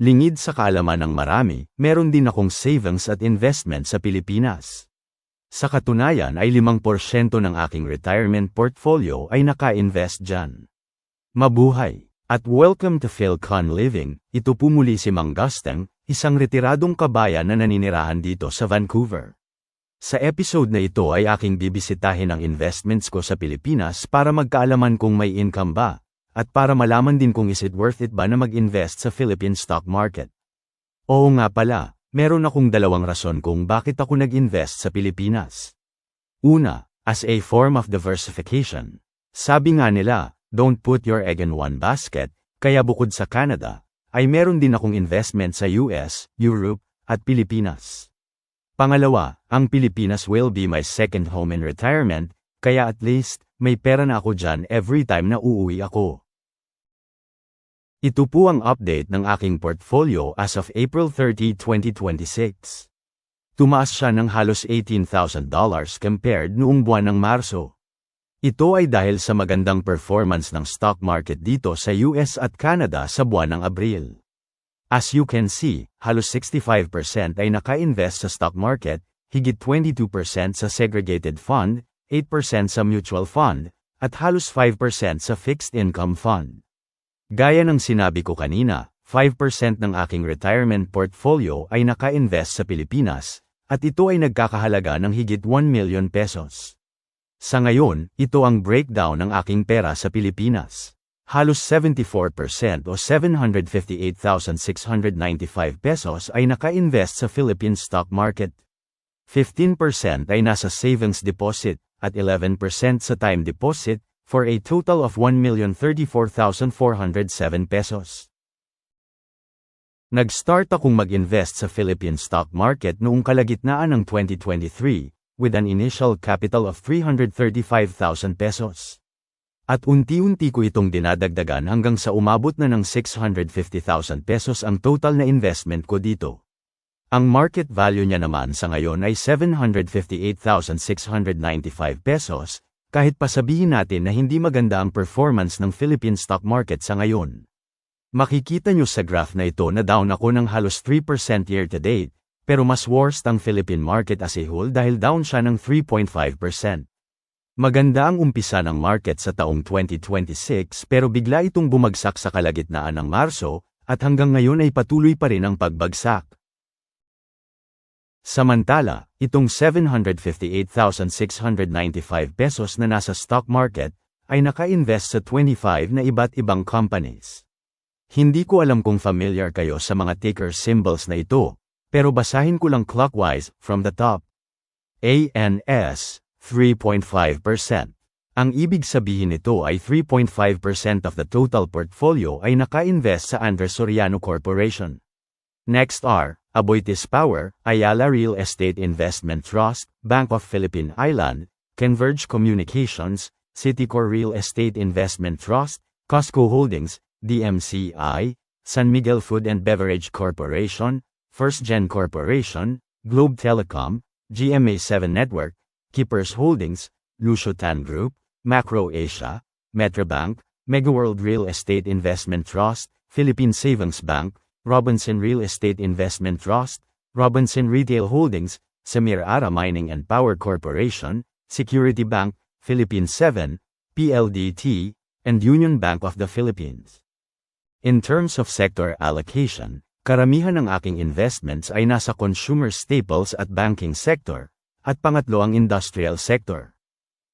Lingid sa kaalaman ng marami, meron din akong savings at investment sa Pilipinas. Sa katunayan ay 5% ng aking retirement portfolio ay naka-invest dyan. Mabuhay! At welcome to Philcon Living, ito po muli si Mang Gusteng, isang retiradong kabayan na naninirahan dito sa Vancouver. Sa episode na ito ay aking bibisitahin ang investments ko sa Pilipinas para magkaalaman kung may income ba, at para malaman din kung is it worth it ba na mag-invest sa Philippine stock market. Oo nga pala, meron akong dalawang rason kung bakit ako nag-invest sa Pilipinas. Una, as a form of diversification. Sabi nga nila, don't put your egg in one basket, kaya bukod sa Canada, ay meron din akong investment sa US, Europe, at Pilipinas. Pangalawa, ang Pilipinas will be my second home in retirement, kaya at least, may pera na ako dyan every time na uuwi ako. Ito po ang update ng aking portfolio as of April 30, 2026. Tumaas siya ng halos $18,000 compared noong buwan ng Marso. Ito ay dahil sa magandang performance ng stock market dito sa US at Canada sa buwan ng Abril. As you can see, halos 65% ay naka-invest sa stock market, higit 22% sa segregated fund, 8% sa mutual fund, at halos 5% sa fixed income fund. Gaya ng sinabi ko kanina, 5% ng aking retirement portfolio ay naka-invest sa Pilipinas, at ito ay nagkakahalaga ng higit 1 million pesos. Sa ngayon, ito ang breakdown ng aking pera sa Pilipinas. Halos 74% o 758,695 pesos ay naka-invest sa Philippine stock market. 15% ay nasa savings deposit, at 11% sa time deposit, for a total of 1,034,407 pesos. Nag-start akong mag-invest sa Philippine stock market noong kalagitnaan ng 2023, with an initial capital of 335,000 pesos. At unti-unti ko itong dinadagdagan hanggang sa umabot na ng 650,000 pesos ang total na investment ko dito. Ang market value niya naman sa ngayon ay 758,695 pesos, kahit pa sabihin natin na hindi maganda ang performance ng Philippine stock market sa ngayon. Makikita nyo sa graph na ito na down ako ng halos 3% year to date, pero mas worst ang Philippine market as a whole dahil down siya ng 3.5%. Maganda ang umpisa ng market sa taong 2026 pero bigla itong bumagsak sa kalagitnaan ng Marso, at hanggang ngayon ay patuloy pa rin ang pagbagsak. Samantala, itong 758,695 pesos na nasa stock market, ay naka-invest sa 25 na iba't ibang companies. Hindi ko alam kung familiar kayo sa mga ticker symbols na ito, pero basahin ko lang clockwise, from the top. ANS, 3.5%. Ang ibig sabihin nito ay 3.5% of the total portfolio ay naka-invest sa Andres Soriano Corporation. Next are, Aboitiz Power, Ayala Real Estate Investment Trust, Bank of Philippine Island, Converge Communications, Citycore Real Estate Investment Trust, Costco Holdings, DMCI, San Miguel Food and Beverage Corporation, First Gen Corporation, Globe Telecom, GMA7 Network, Keepers Holdings, Lucio Tan Group, Macro Asia, Metrobank, Megaworld Real Estate Investment Trust, Philippine Savings Bank, Robinson Real Estate Investment Trust, Robinson Retail Holdings, Samir Ara Mining and Power Corporation, Security Bank, Philippine 7, PLDT, and Union Bank of the Philippines. In terms of sector allocation, karamihan ng aking investments ay nasa consumer staples at banking sector, at pangatlo ang industrial sector.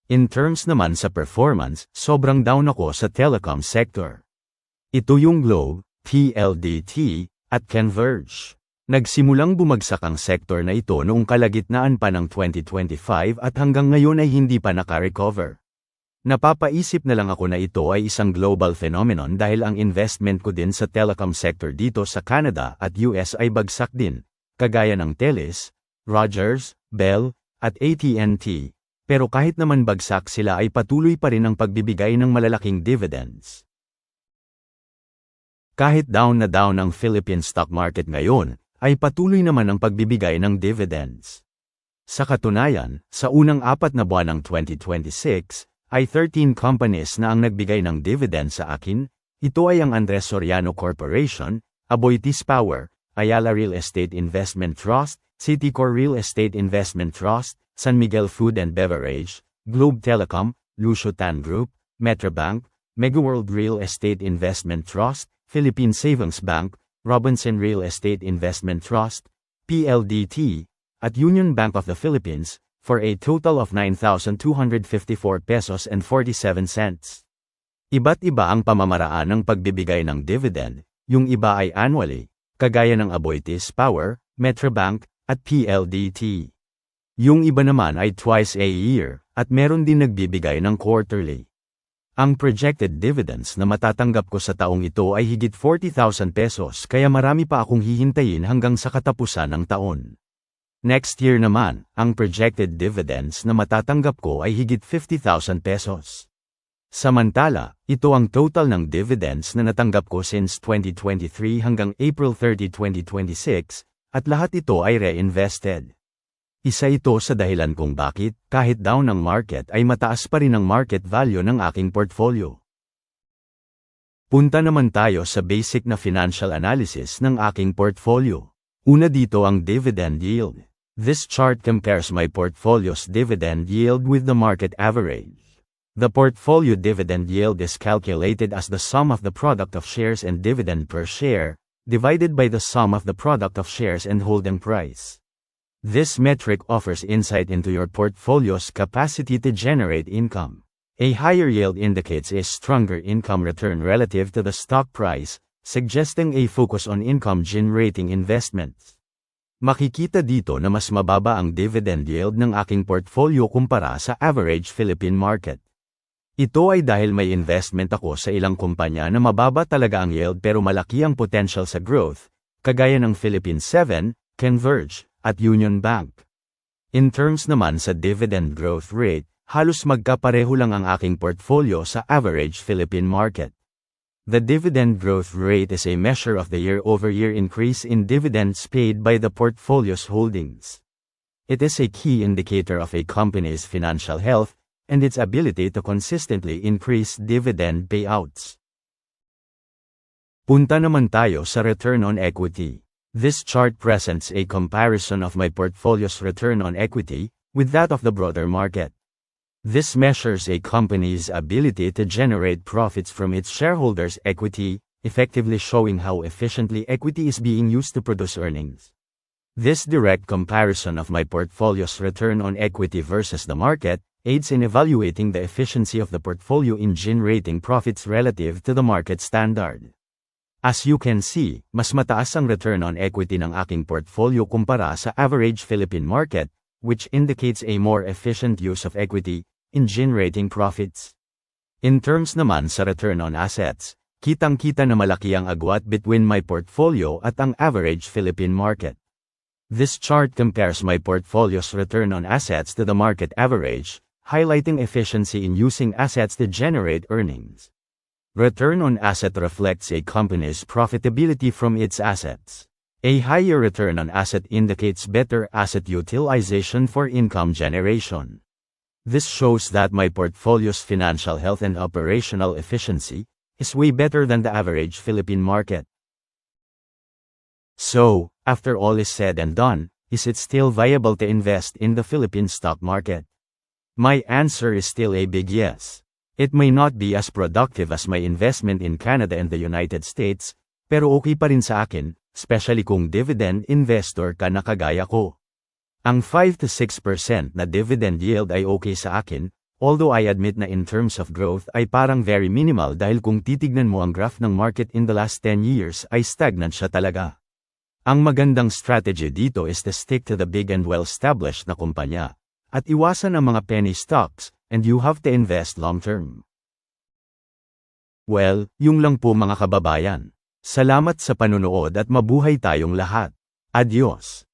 In terms naman sa performance, sobrang down ako sa telecom sector. Ito yung Globe, PLDT, at Converge. Nagsimulang bumagsak ang sektor na ito noong kalagitnaan pa ng 2025 at hanggang ngayon ay hindi pa naka-recover. Napapaisip na lang ako na ito ay isang global phenomenon dahil ang investment ko din sa telecom sector dito sa Canada at US ay bagsak din, kagaya ng Telus, Rogers, Bell, at AT&T. Pero kahit naman bagsak sila ay patuloy pa rin ang pagbibigay ng malalaking dividends. Kahit down na down ang Philippine stock market ngayon, ay patuloy naman ang pagbibigay ng dividends. Sa katunayan, sa unang 4 na buwan ng 2026, ay 13 companies na ang nagbigay ng dividend sa akin. Ito ay ang Andres Soriano Corporation, Aboitiz Power, Ayala Real Estate Investment Trust, Citycore Real Estate Investment Trust, San Miguel Food and Beverage, Globe Telecom, Lucio Tan Group, Metrobank, Megaworld Real Estate Investment Trust, Philippine Savings Bank, Robinson Real Estate Investment Trust, PLDT, at Union Bank of the Philippines, for a total of 9,254 pesos and 47 cents. Iba't iba ang pamamaraan ng pagbibigay ng dividend, yung iba ay annually, kagaya ng Aboitiz Power, Metrobank, at PLDT. Yung iba naman ay twice a year, at meron din nagbibigay ng quarterly. Ang projected dividends na matatanggap ko sa taong ito ay higit 40,000 pesos kaya marami pa akong hihintayin hanggang sa katapusan ng taon. Next year naman, ang projected dividends na matatanggap ko ay higit 50,000 pesos. Samantala, ito ang total ng dividends na natanggap ko since 2023 hanggang April 30, 2026, at lahat ito ay reinvested. Isa ito sa dahilan kung bakit, kahit down ang market ay mataas pa rin ang market value ng aking portfolio. Punta naman tayo sa basic na financial analysis ng aking portfolio. Una dito ang dividend yield. This chart compares my portfolio's dividend yield with the market average. The portfolio dividend yield is calculated as the sum of the product of shares and dividend per share, divided by the sum of the product of shares and holding price. This metric offers insight into your portfolio's capacity to generate income. A higher yield indicates a stronger income return relative to the stock price, suggesting a focus on income-generating investments. Makikita dito na mas mababa ang dividend yield ng aking portfolio kumpara sa average Philippine market. Ito ay dahil may investment ako sa ilang kumpanya na mababa talaga ang yield pero malaki ang potential sa growth, kagaya ng Philippine 7, Converge, at Union Bank. In terms naman sa dividend growth rate, halos magkapareho lang ang aking portfolio sa average Philippine market. The dividend growth rate is a measure of the year-over-year increase in dividends paid by the portfolio's holdings. It is a key indicator of a company's financial health and its ability to consistently increase dividend payouts. Punta naman tayo sa return on equity. This chart presents a comparison of my portfolio's return on equity with that of the broader market. This measures a company's ability to generate profits from its shareholders' equity, effectively showing how efficiently equity is being used to produce earnings. This direct comparison of my portfolio's return on equity versus the market aids in evaluating the efficiency of the portfolio in generating profits relative to the market standard. As you can see, mas mataas ang return on equity ng aking portfolio kumpara sa average Philippine market, which indicates a more efficient use of equity in generating profits. In terms naman sa return on assets, kitang-kita na malaki ang agwat between my portfolio at ang average Philippine market. This chart compares my portfolio's return on assets to the market average, highlighting efficiency in using assets to generate earnings. Return on asset reflects a company's profitability from its assets. A higher return on asset indicates better asset utilization for income generation. This shows that my portfolio's financial health and operational efficiency is way better than the average Philippine market. So, after all is said and done, is it still viable to invest in the Philippine stock market? My answer is still a big yes. It may not be as productive as my investment in Canada and the United States, pero okay pa rin sa akin, especially kung dividend investor ka na kagaya ko. Ang 5 to 6% na dividend yield ay okay sa akin, although I admit na in terms of growth ay parang very minimal dahil kung titignan mo ang graph ng market in the last 10 years ay stagnant siya talaga. Ang magandang strategy dito is to stick to the big and well-established na kumpanya, at iwasan ang mga penny stocks, and you have to invest long-term. Well, yung lang po mga kababayan. Salamat sa panunood at mabuhay tayong lahat. Adios!